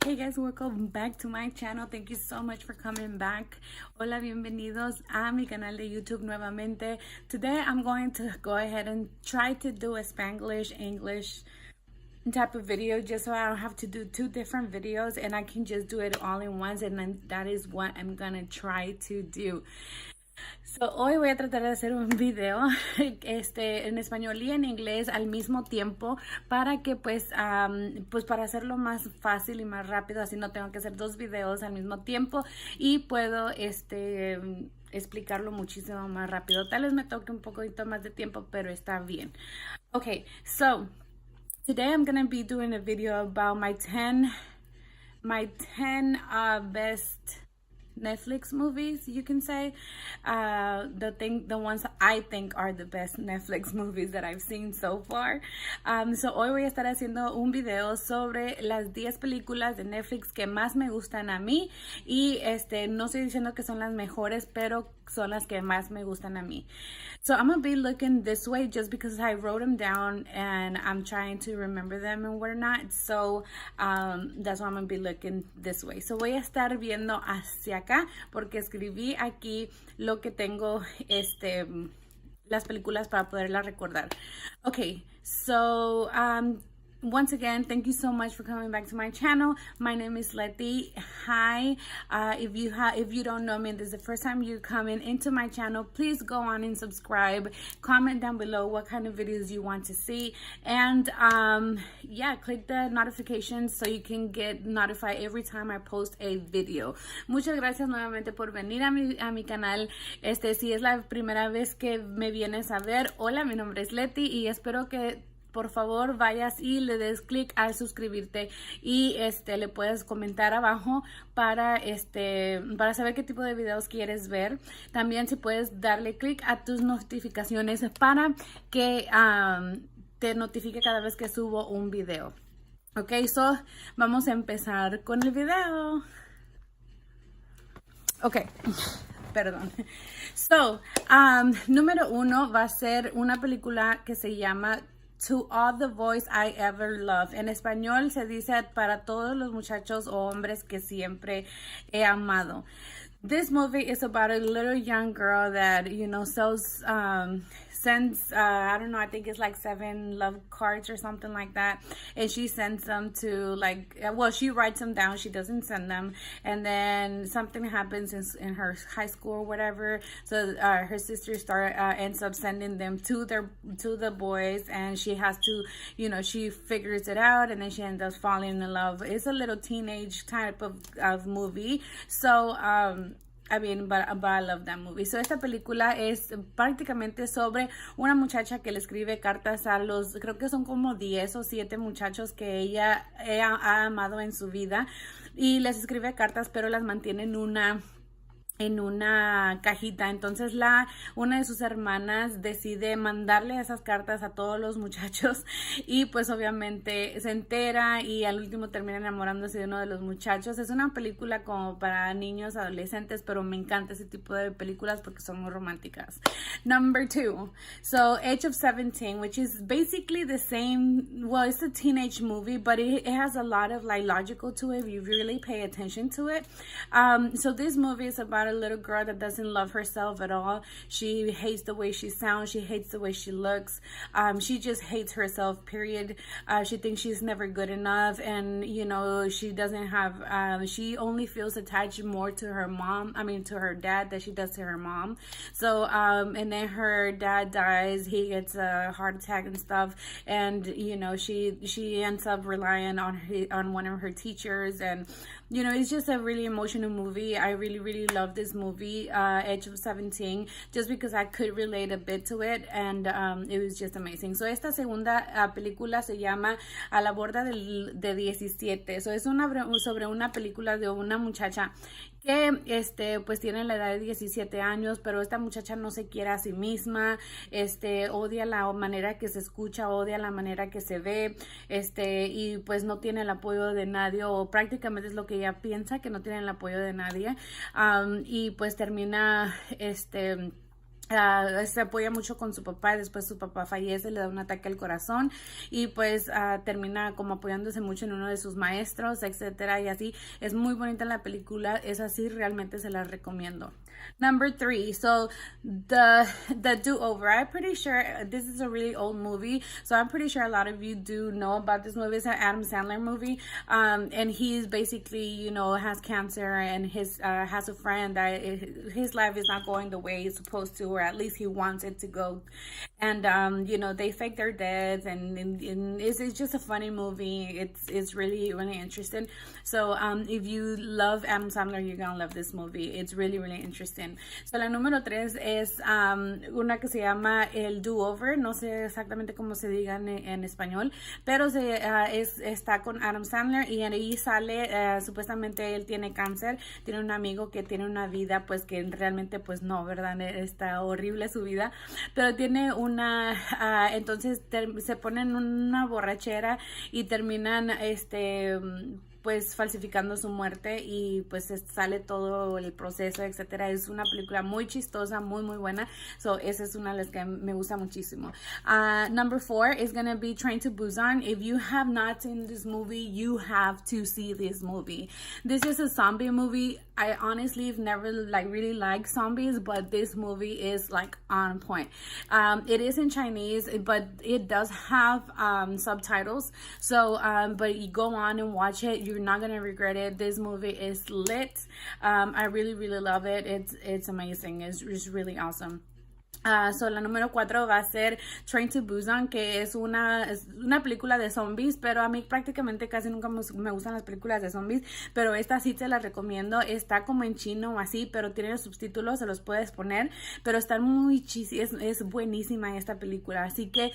Hey guys, welcome back to my channel. Thank you so much for coming back. Hola, bienvenidos a mi canal de YouTube nuevamente. Today I'm going to go ahead and try to do a Spanglish English type of video just so I don't have to do two different videos and I can just do it all in once, and then that is what I'm gonna try to do. So, hoy voy a tratar de hacer un video en español y en inglés al mismo tiempo para que pues para hacerlo más fácil y más rápido, así no tengo que hacer dos videos al mismo tiempo y puedo explicarlo muchísimo más rápido. Tal vez me toque un poquito más de tiempo, pero está bien. Okay, so today I'm gonna be doing a video about my 10 best Netflix movies, you can say, the ones I think are the best Netflix movies that I've seen so far. So hoy voy a estar haciendo un video sobre las 10 películas de Netflix que más me gustan a mí y no estoy diciendo que son las mejores, pero son las que más me gustan a mí. So I'm gonna be looking this way just because I wrote them down and I'm trying to remember them and whatnot. So that's why I'm gonna be looking this way. So voy a estar viendo hacia acá porque escribí aquí lo que tengo, las películas para poderlas recordar. Okay, so once again, thank you so much for coming back to my channel. My name is Letty. Hi. If you don't know me and this is the first time you're coming into my channel, please go on and subscribe. Comment down below what kind of videos you want to see. And yeah, click the notifications so you can get notified every time I post a video. Muchas gracias nuevamente por venir a mi canal. Si es la primera vez que me vienes a ver, hola, mi nombre es Letty y espero que por favor vayas y le des clic al suscribirte y le puedes comentar abajo para saber qué tipo de videos quieres ver. También si puedes darle clic a tus notificaciones para que te notifique cada vez que subo un video. Ok, so vamos a empezar con el video. Ok, perdón. So, número 1 va a ser una película que se llama To All the Boys I Ever Loved. En español se dice para todos los muchachos o hombres que siempre he amado. This movie is about a little young girl that, sends, I don't know, I think it's like 7 love cards or something like that. And she sends them to she writes them down. She doesn't send them. And then something happens in her high school or whatever. So her sister ends up sending them to the boys. And she has to, she figures it out. And then she ends up falling in love. It's a little teenage type of movie. So, but I love that movie. So esta película es prácticamente sobre una muchacha que le escribe cartas a creo que son como 10 o 7 muchachos que ella ha amado en su vida. Y les escribe cartas, pero las mantiene en una cajita. Entonces una de sus hermanas decide mandarle esas cartas a todos los muchachos y pues obviamente se entera y al último termina enamorándose de uno de los muchachos. Es una película como para niños, adolescentes, pero me encanta ese tipo de películas porque son muy románticas. Number 2, so Age of 17, which is basically the same. Well, it's a teenage movie, but it has a lot of logical to it if you really pay attention to it. So this movie is about a little girl that doesn't love herself at all. She hates the way she sounds. She hates the way she looks. She just hates herself, period. She thinks she's never good enough. And, she doesn't have, she only feels attached more to her dad than she does to her mom. So, and then her dad dies. He gets a heart attack and stuff. And, she ends up relying on one of her teachers. And, it's just a really emotional movie. I really, really love this movie, Age of 17, just because I could relate a bit to it, and it was just amazing. So esta segunda película se llama A la borda de 17. So es sobre una película de una muchacha que pues tiene la edad de 17 años, pero esta muchacha no se quiere a sí misma, odia la manera que se escucha, odia la manera que se ve, y pues no tiene el apoyo de nadie, o prácticamente es lo que ella piensa, que no tiene el apoyo de nadie, y pues termina Se apoya mucho con su papá, después su papá fallece, le da un ataque al corazón y pues termina como apoyándose mucho en uno de sus maestros, etcétera, y así. Es muy bonita la película, es así, realmente se la recomiendo. Number 3, so the do-over. I'm pretty sure this is a really old movie, so I'm pretty sure a lot of you do know about this movie. It's an Adam Sandler movie, and he's basically, you know, has cancer, and his has a friend that his life is not going the way it's supposed to, or at least he wants it to go. And you know, they fake their deaths, and it's just a funny movie. It's really really interesting. So if you love Adam Sandler, you're gonna love this movie. It's really really interesting. So la número 3 es una que se llama El Do-Over. No sé exactamente cómo se diga en español, pero está con Adam Sandler, y ahí sale supuestamente él tiene cáncer, tiene un amigo que tiene una vida pues que realmente pues no, ¿verdad? Está horrible su vida, pero tiene entonces se ponen una borrachera y terminan pues falsificando su muerte, y pues sale todo el proceso, etcétera. Es una película muy chistosa, muy muy buena. So esa es una de las que me gusta muchísimo. Number 4 is gonna be Train to Busan. If you have not seen this movie, you have to see this movie. This is a zombie movie. I honestly have never really liked zombies, but this movie is like on point. It is in Chinese, but it does have subtitles. So, but you go on and watch it. You're not gonna regret it. This movie is lit. I really really love it. It's amazing. It's really awesome. So la número 4 va a ser Train to Busan, que es una película de zombies, pero a mí prácticamente casi nunca me gustan las películas de zombies, pero esta sí te la recomiendo. Está como en chino o así, pero tiene los subtítulos, se los puedes poner, pero está muy es buenísima esta película, así que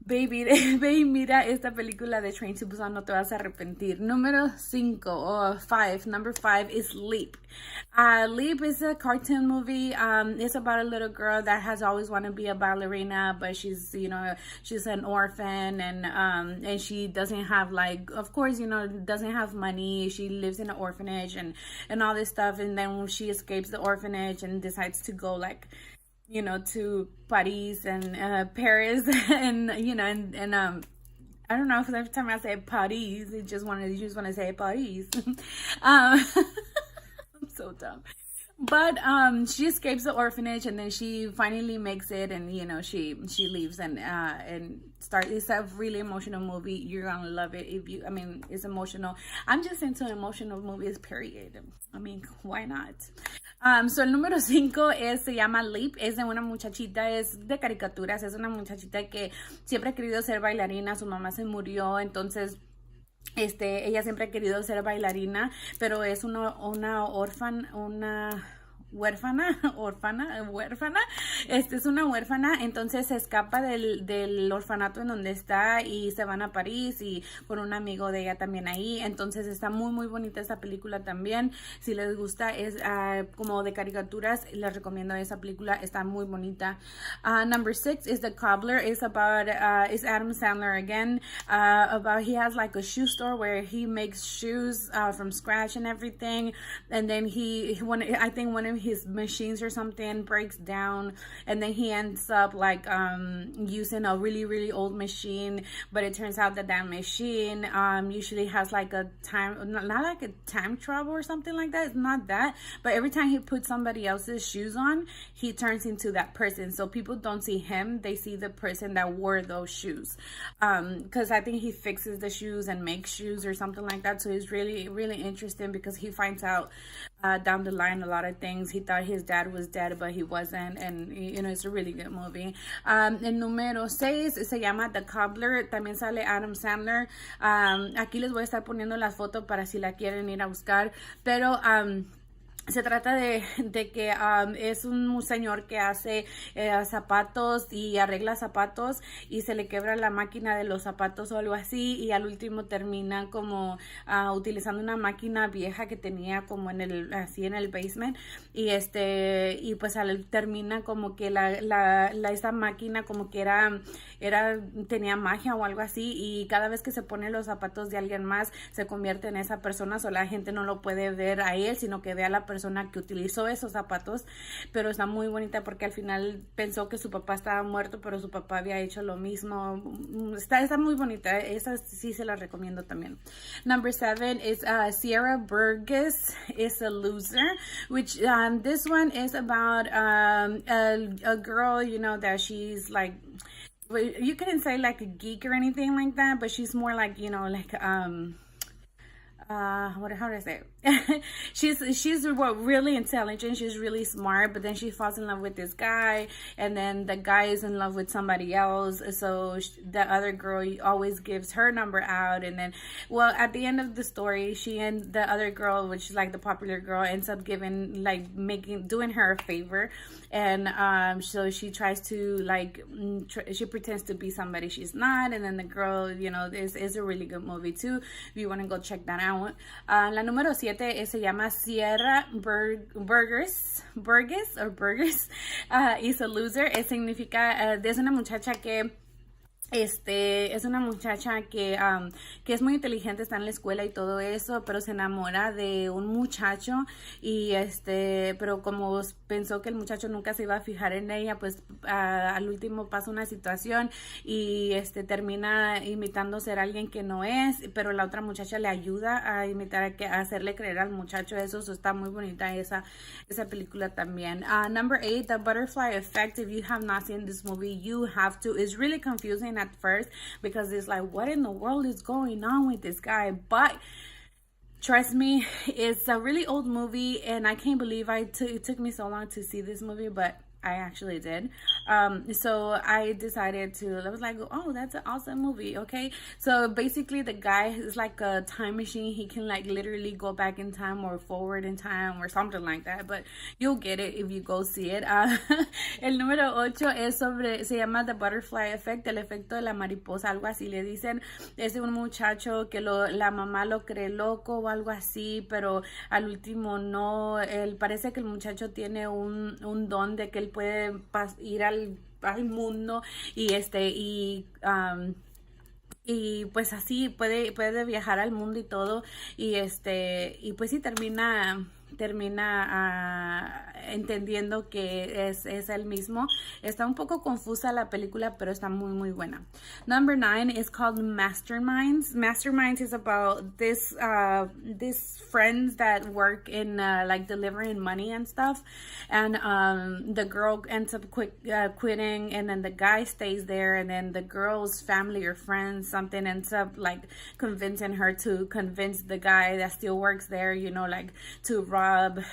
baby, ve y mira esta película de Train to Busan, no te vas a arrepentir. Número 5 o 5, number 5 is Leap. Leap is a cartoon movie. It's about a little girl that has always wanted to be a ballerina, but she's an orphan, and she doesn't have, like, of course, doesn't have money. She lives in an orphanage and all this stuff, and then when she escapes the orphanage and decides to go, like, to Paris and Paris, and I don't know if every time I say Paris, you just want to say Paris. I'm so dumb. But she escapes the orphanage, and then she finally makes it, and she leaves and starts. It's a really emotional movie. You're gonna love it. It's emotional. I'm just into emotional movies, period. Why not? So el número 5 se llama Leap. Es de una muchachita, es de caricaturas. Es una muchachita que siempre ha querido ser bailarina. Su mamá se murió, entonces ella siempre ha querido ser bailarina, pero es una huérfana, es una huérfana, entonces se escapa del orfanato en donde está y se van a París, y con un amigo de ella también ahí. Entonces está muy muy bonita esta película también. Si les gusta, es como de caricaturas, les recomiendo esa película, está muy bonita. Number 6 is The Cobbler. It's about it's Adam Sandler again, about he has like a shoe store where he makes shoes from scratch and everything, and then I think one of his machines or something breaks down, and then he ends up like using a really really old machine, but it turns out that machine usually has like a not like a time travel or something like that. It's not that, but every time he puts somebody else's shoes on, he turns into that person, so people don't see him, they see the person that wore those shoes, because I think he fixes the shoes and makes shoes or something like that. So it's really really interesting, because he finds out down the line a lot of things. He thought his dad was dead, but he wasn't, and it's a really good movie. El número 6 se llama The Cobbler. También sale Adam Sandler. Aquí les voy a estar poniendo la foto para si la quieren ir a buscar, pero se trata de que es un señor que hace zapatos y arregla zapatos, y se le quebra la máquina de los zapatos o algo así, y al último termina como utilizando una máquina vieja que tenía como en el basement, y pues termina como que esta máquina como que tenía magia o algo así, y cada vez que se pone los zapatos de alguien más se convierte en esa persona, o la gente no lo puede ver a él, sino que ve a la persona persona que utilizó esos zapatos, pero está muy bonita porque al final pensó que su papá estaba muerto, pero su papá había hecho lo mismo. Está muy bonita, esa sí se la recomiendo también. Number 7 is Sierra Burgess is a Loser, which this one is about a girl, you know, that she's like, you couldn't say like a geek or anything like that, but she's more like, you know, like how do I say it? she's really intelligent, she's really smart, but then she falls in love with this guy, and then the guy is in love with somebody else, so the other girl always gives her number out, and then, well, at the end of the story, she and the other girl, which is like the popular girl, ends up giving, like, doing her a favor, and so she tries to, like, she pretends to be somebody she's not, and then the girl, you know, is a really good movie too, if you want to go check that out. La número 7 se llama Sierra Burgess is a Loser. Significa, es una muchacha que es una muchacha que es muy inteligente, está en la escuela y todo eso, pero se enamora de un muchacho y pero como pensó que el muchacho nunca se iba a fijar en ella, pues al último pasa una situación y termina imitando ser alguien que no es, pero la otra muchacha le ayuda a imitar, a hacerle creer al muchacho eso. Está muy bonita esa película también. Number 8, The Butterfly Effect. If you have not seen this movie, you have to. It's really confusing at first because it's like, what in the world is going on with this guy? But trust me, it's a really old movie, and I can't believe it took me so long to see this movie, but I actually did. So I decided I was like, oh, that's an awesome movie. Okay, so basically the guy is like a time machine. He can like literally go back in time or forward in time or something like that, but you'll get it if you go see it. El número 8 se llama The Butterfly Effect, el efecto de la mariposa, algo así le dicen. Es de un muchacho que la mamá lo cree loco o algo así, pero al último no. Parece que el muchacho tiene un don de que él puede ir al mundo y pues así puede viajar al mundo y todo, y pues sí termina entendiendo que es él mismo. Está un poco confusa la película, pero está muy muy buena. Number 9 is called Masterminds. Masterminds is about this friends that work in like delivering money and stuff, and the girl ends up quitting, and then the guy stays there, and then the girl's family or friends something ends up like convincing her to convince the guy that still works there, you know, like to rob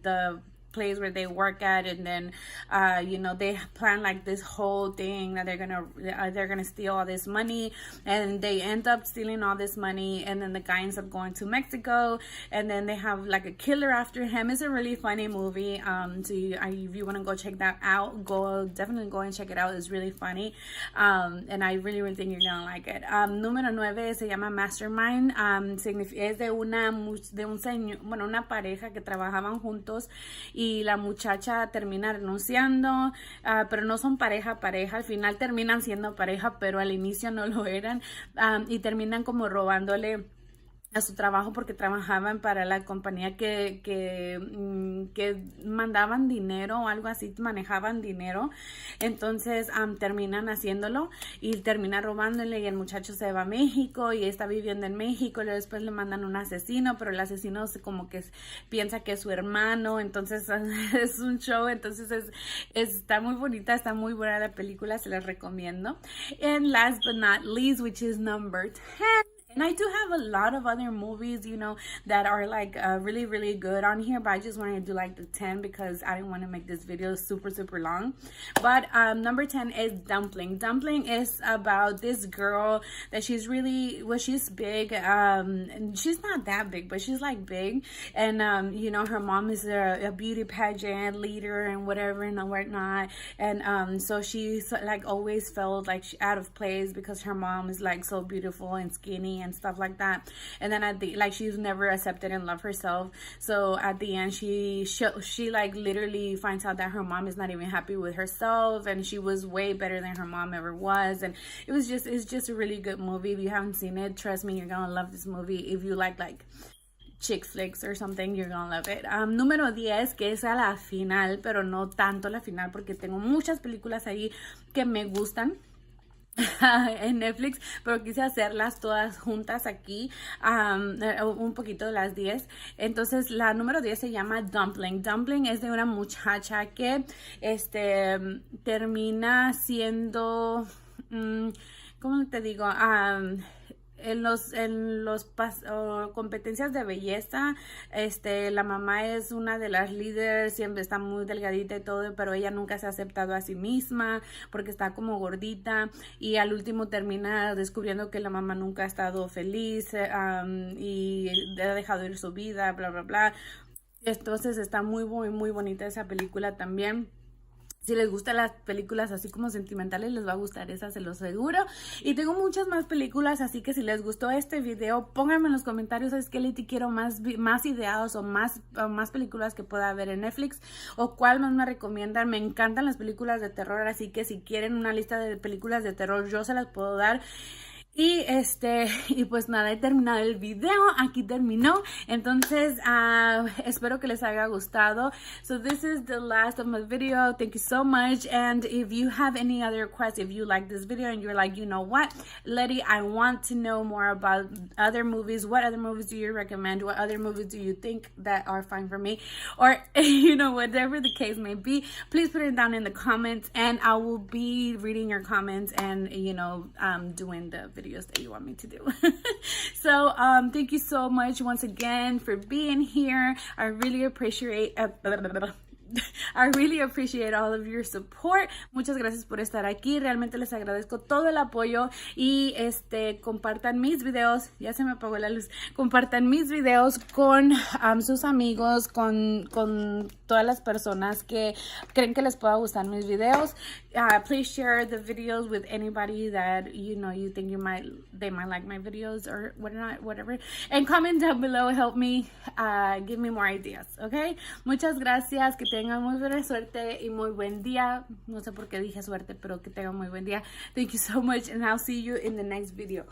the place where they work at, and then you know, they plan like this whole thing that they're gonna steal all this money, and they end up stealing all this money, and then the guy ends up going to Mexico, and then they have like a killer after him. It's a really funny movie. So if you want to go check that out, definitely go and check it out. It's really funny, and I really really think you're gonna like it. Número 9 se llama Mastermind. Es de un señor, bueno, una pareja que trabajaban juntos, y la muchacha termina renunciando, pero no son pareja, al final terminan siendo pareja, pero al inicio no lo eran, y terminan como robándole a su trabajo porque trabajaban para la compañía que mandaban dinero o algo así, manejaban dinero. Entonces terminan haciéndolo y termina robándole, y el muchacho se va a México y está viviendo en México, y después le mandan un asesino, pero el asesino como que piensa que es su hermano, entonces es un show. Entonces está muy bonita, está muy buena la película, se la recomiendo. And last but not least, which is number 10. And I do have a lot of other movies, you know, that are like really, really good on here, but I just wanted to do like the 10 because I didn't want to make this video super, super long. But number 10 is Dumpling. Dumpling is about this girl that she's big, and she's not that big, but she's like big. And, you know, her mom is a beauty pageant leader and whatever and whatnot. And so she's like always felt like out of place because her mom is like so beautiful and skinny and stuff like that. And then she's never accepted and loved herself, so at the end she like literally finds out that her mom is not even happy with herself, and she was way better than her mom ever was. And it's just a really good movie. If you haven't seen it, trust me, you're gonna love this movie. If you like chick flicks or something, you're gonna love it. Número 10, que es a la final, pero no tanto la final porque tengo muchas películas ahí que me gustan en Netflix, pero quise hacerlas todas juntas aquí, un poquito de las 10. Entonces la número 10 se llama Dumpling. Dumpling es de una muchacha que termina siendo, ¿cómo te digo? En los competencias de belleza, la mamá es una de las líderes, siempre está muy delgadita y todo, pero ella nunca se ha aceptado a sí misma porque está como gordita, y al último termina descubriendo que la mamá nunca ha estado feliz, y ha dejado ir su vida, bla, bla, bla. Entonces está muy, muy, muy bonita esa película también. Si les gustan las películas así como sentimentales, les va a gustar esa, se lo aseguro. Y tengo muchas más películas, así que si les gustó este video, pónganme en los comentarios, ¿sabes qué, Leti? Quiero más ideas o más películas que pueda ver en Netflix, o cuál más me recomiendan. Me encantan las películas de terror, así que si quieren una lista de películas de terror, yo se las puedo dar. Y pues nada, he terminado el video, aquí terminó. Entonces espero que les haya gustado. So this is the last of my video. Thank you so much. And if you have any other requests, if you like this video and you're like, you know what, Letty, I want to know more about other movies. What other movies do you recommend? What other movies do you think that are fine for me? Or you know, whatever the case may be, please put it down in the comments, and I will be reading your comments and, you know, doing the videos that you want me to do. So thank you so much once again for being here. I really appreciate all of your support. Muchas gracias por estar aquí. Realmente les agradezco todo el apoyo. Y compartan mis videos. Ya se me apagó la luz. Compartan mis videos con sus amigos, con todas las personas que creen que les pueda gustar mis videos. Please share the videos with anybody that you know you think they might like my videos or whatever. And comment down below. Help me give me more ideas. Okay. Muchas gracias. Que tengan muy buena suerte y muy buen día. No sé por qué dije suerte, pero que tengan muy buen día. Thank you so much, and I'll see you in the next video.